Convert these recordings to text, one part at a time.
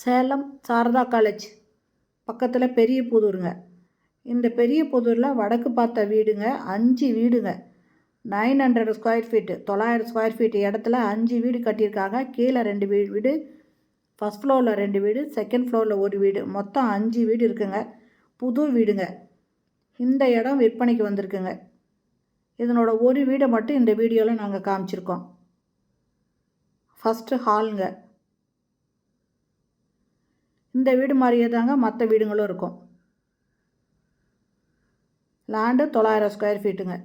Salem Saradha college பக்கத்தில் பெரிய புதூருங்க. இந்த பெரிய புதூரில் வடக்கு பார்த்த வீடுங்க, 5 வீடுங்க. 900 ஸ்கொயர் ஃபீட்டு, 900 ஸ்கொயர் ஃபீட் இடத்துல 5 வீடு கட்டியிருக்காங்க. கீழே 2 வீடு, ஃபஸ்ட் ஃப்ளோரில் 2 வீடு, செகண்ட் ஃப்ளோரில் 1 வீடு, மொத்தம் 5 வீடு இருக்குங்க. புது வீடுங்க. இந்த இடம் விற்பனைக்கு வந்திருக்குங்க. இதனோட ஒரு வீடை மட்டும் இந்த வீடியோவில் நாங்கள் காமிச்சிருக்கோம். ஃபஸ்ட்டு ஹாலுங்க. இந்த வீடு மாதிரியே தாங்க மற்ற வீடுங்களும் இருக்கும். லேண்டு 900 ஸ்கொயர் ஃபீட்டுங்க.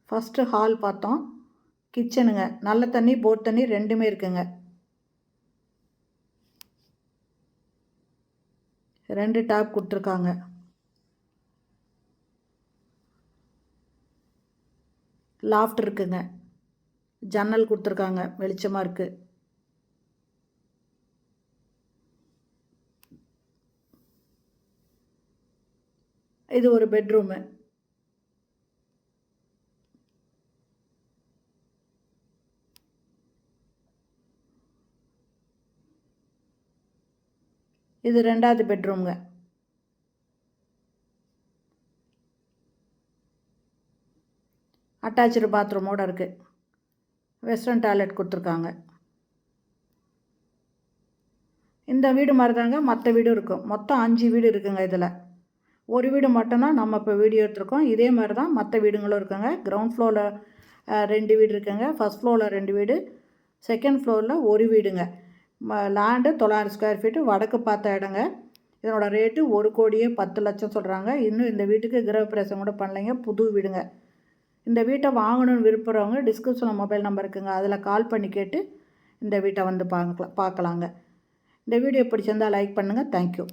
ஃபஸ்ட்டு ஹால் பார்த்தோம். கிச்சனுங்க, நல்ல தண்ணி போர் தண்ணி ரெண்டுமே இருக்குங்க. 2 டேப் கொடுத்துருக்காங்க. லாஃப்ட் இருக்குங்க. ஜன்னல் கொடுத்துருக்காங்க, வெளிச்சமாக இருக்குது. இது ஒரு பெட்ரூமு. இது 2வது பெட்ரூமுங்க. அட்டாச்சு பாத்ரூமோடு இருக்குது. வெஸ்டர்ன் டாய்லெட் கொடுத்துருக்காங்க. இந்த வீடு மாதிரி தாங்க மற்ற வீடும் இருக்கும். மொத்தம் 5 வீடு இருக்குங்க. இதில் ஒரு வீடு மட்டும்தான் நம்ம இப்போ வீடியோ எடுத்துருக்கோம். இதே மாதிரி தான் மற்ற வீடுங்களும் இருக்குங்க. கிரவுண்ட் ஃப்ளோரில் 2 வீடு இருக்குங்க. ஃபஸ்ட் ஃப்ளோரில் 2 வீடு, செகண்ட் ஃப்ளோரில் 1 வீடுங்க. லேண்டு 900 ஸ்கொயர் ஃபீட்டு, வடக்கு பார்த்த இடங்க. இதனோட ரேட்டு 1,10,00,000 சொல்கிறாங்க. இன்னும் இந்த வீட்டுக்கு கிரகப்பிரவேசம் கூட பண்ணலைங்க. புது வீடுங்க. இந்த வீட்டை வாங்கணும்னு விரும்புகிறவங்க டிஸ்கிரிப்ஷனில் மொபைல் நம்பர் இருக்குங்க. அதில் கால் பண்ணி கேட்டு இந்த வீட்டை வந்து பார்க்கலாங்க. இந்த வீடியோ பிடிச்சிருந்தால் லைக் பண்ணுங்கள். தேங்க்யூ.